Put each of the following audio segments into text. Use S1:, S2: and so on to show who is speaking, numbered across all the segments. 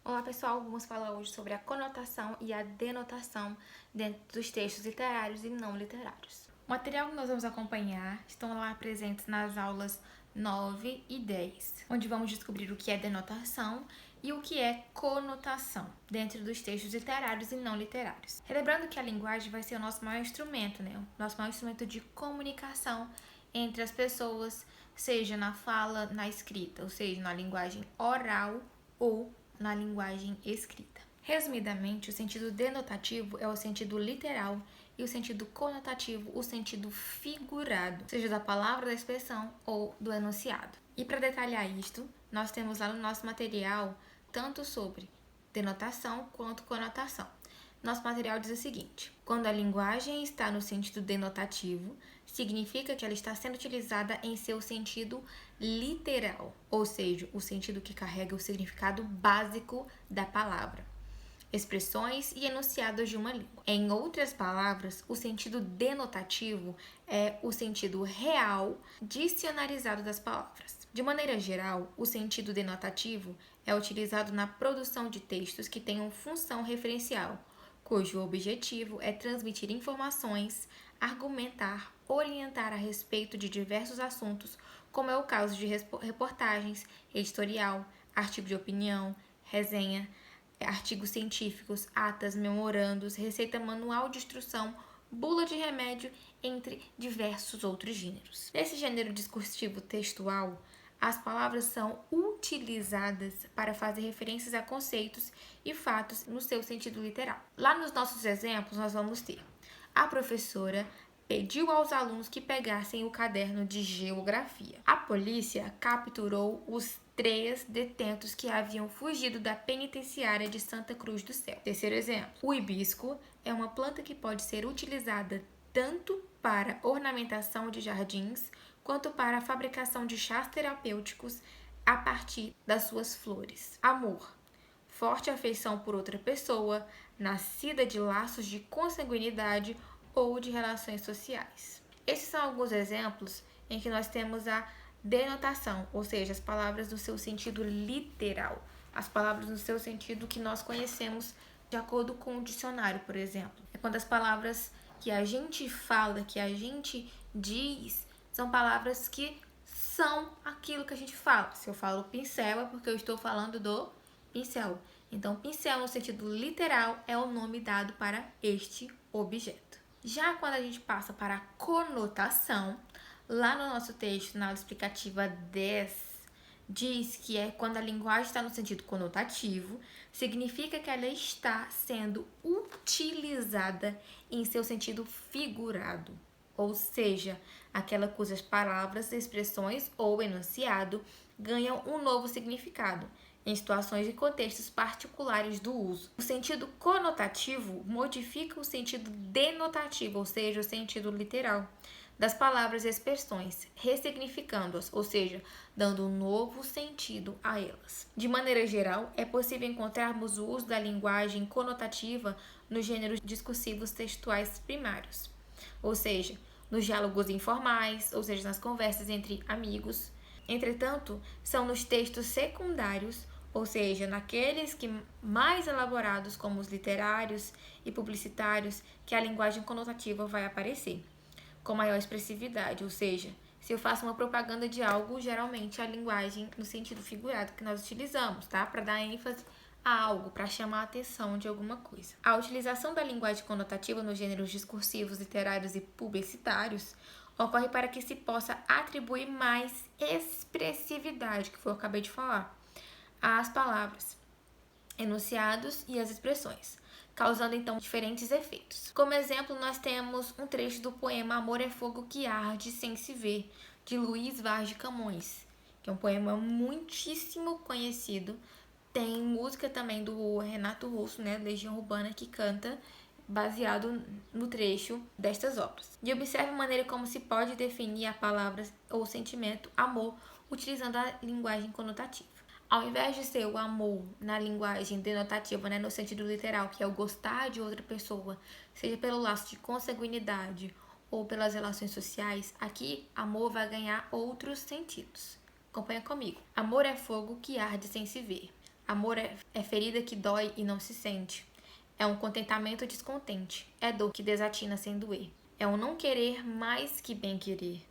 S1: Olá pessoal, vamos falar hoje sobre a conotação e a denotação dentro dos textos literários e não literários. O material que nós vamos acompanhar estão lá presentes nas aulas 9 e 10, onde vamos descobrir o que é denotação e o que é conotação dentro dos textos literários e não literários. Relembrando que a linguagem vai ser o nosso maior instrumento, né? O nosso maior instrumento de comunicação entre as pessoas, seja na fala, na escrita, ou seja, na linguagem oral ou na linguagem escrita. Resumidamente, o sentido denotativo é o sentido literal e o sentido conotativo, o sentido figurado, seja da palavra, da expressão ou do enunciado. E para detalhar isto, nós temos lá no nosso material tanto sobre denotação quanto conotação. Nosso material diz o seguinte: quando a linguagem está no sentido denotativo, significa que ela está sendo utilizada em seu sentido literal, ou seja, o sentido que carrega o significado básico da palavra, expressões e enunciados de uma língua. Em outras palavras, o sentido denotativo é o sentido real dicionarizado das palavras. De maneira geral, o sentido denotativo é utilizado na produção de textos que tenham função referencial, cujo objetivo é transmitir informações, argumentar, orientar a respeito de diversos assuntos, como é o caso de reportagens, editorial, artigo de opinião, resenha, artigos científicos, atas, memorandos, receita manual de instrução, bula de remédio, entre diversos outros gêneros. Nesse gênero discursivo textual, as palavras são utilizadas para fazer referências a conceitos e fatos no seu sentido literal. Lá nos nossos exemplos, nós vamos ter: a professora pediu aos alunos que pegassem o caderno de geografia. A polícia capturou os 3 detentos que haviam fugido da penitenciária de Santa Cruz do Céu. Terceiro exemplo: o hibisco é uma planta que pode ser utilizada tanto para ornamentação de jardins quanto para a fabricação de chás terapêuticos a partir das suas flores. Amor: forte afeição por outra pessoa, nascida de laços de consanguinidade ou de relações sociais. Esses são alguns exemplos em que nós temos a denotação, ou seja, as palavras no seu sentido literal, as palavras no seu sentido que nós conhecemos de acordo com o dicionário, por exemplo. É quando as palavras que a gente fala, que a gente diz, são palavras que são aquilo que a gente fala. Se eu falo pincel, é porque eu estou falando do pincel. Então, pincel no sentido literal é o nome dado para este objeto. Já quando a gente passa para a conotação, lá no nosso texto, na aula explicativa 10, diz que é quando a linguagem está no sentido conotativo, significa que ela está sendo utilizada em seu sentido figurado, ou seja, aquela cujas palavras, expressões ou enunciado ganham um novo significado em situações e contextos particulares do uso. O sentido conotativo modifica o sentido denotativo, ou seja, o sentido literal das palavras e expressões, ressignificando-as, ou seja, dando um novo sentido a elas. De maneira geral, é possível encontrarmos o uso da linguagem conotativa nos gêneros discursivos textuais primários, ou seja, nos diálogos informais, ou seja, nas conversas entre amigos. Entretanto, são nos textos secundários, ou seja, naqueles que mais elaborados, como os literários e publicitários, que a linguagem conotativa vai aparecer com maior expressividade, ou seja, se eu faço uma propaganda de algo, geralmente a linguagem no sentido figurado que nós utilizamos, tá? Para dar ênfase a algo, para chamar a atenção de alguma coisa. A utilização da linguagem conotativa nos gêneros discursivos, literários e publicitários ocorre para que se possa atribuir mais expressividade, que foi o que eu acabei de falar, às palavras, enunciados e às expressões, causando então diferentes efeitos. Como exemplo, nós temos um trecho do poema Amor é Fogo que Arde Sem Se Ver, de Luiz Vaz de Camões, que é um poema muitíssimo conhecido. Tem música também do Renato Russo, né, Legião Urbana, que canta baseado no trecho destas obras. E observe a maneira como se pode definir a palavra ou sentimento amor utilizando a linguagem conotativa. Ao invés de ser o amor na linguagem denotativa, né, no sentido literal, que é o gostar de outra pessoa, seja pelo laço de consanguinidade ou pelas relações sociais, aqui amor vai ganhar outros sentidos. Acompanha comigo. Amor é fogo que arde sem se ver. Amor é ferida que dói e não se sente. É um contentamento descontente. É dor que desatina sem doer. É um não querer mais que bem querer.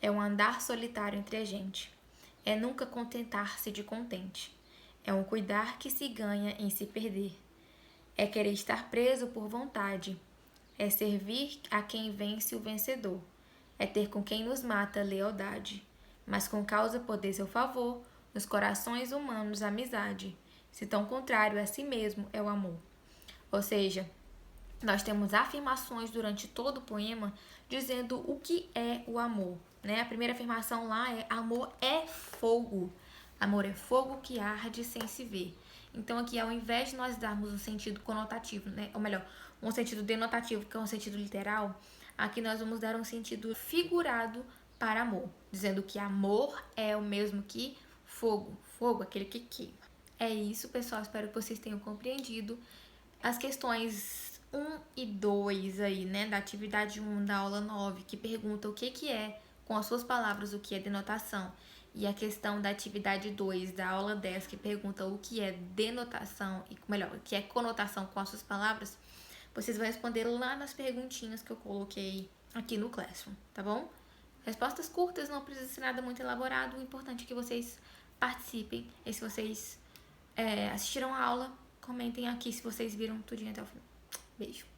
S1: É um andar solitário entre a gente. É nunca contentar-se de contente. É um cuidar que se ganha em se perder. É querer estar preso por vontade. É servir a quem vence o vencedor. É ter com quem nos mata lealdade. Mas com causa poder seu favor, nos corações humanos amizade. Se tão contrário a si mesmo é o amor. Ou seja, nós temos afirmações durante todo o poema dizendo o que é o amor, né? A primeira afirmação lá é: amor é fogo. Amor é fogo que arde sem se ver. Então aqui, ao invés de nós darmos um sentido conotativo, né? Ou melhor, um sentido denotativo, que é um sentido literal, aqui nós vamos dar um sentido figurado para amor, dizendo que amor é o mesmo que fogo. Fogo, aquele que queima. É isso, pessoal. Espero que vocês tenham compreendido. As questões 1 e 2 aí, né, da atividade 1 da aula 9, que pergunta o que é, com as suas palavras, o que é denotação, e a questão da atividade 2 da aula 10, que pergunta o que é denotação, e melhor, o que é conotação com as suas palavras, vocês vão responder lá nas perguntinhas que eu coloquei aqui no Classroom, tá bom? Respostas curtas, não precisa ser nada muito elaborado, o importante é que vocês participem, e se vocês assistiram a aula, comentem aqui se vocês viram tudinho até o final. Beijo!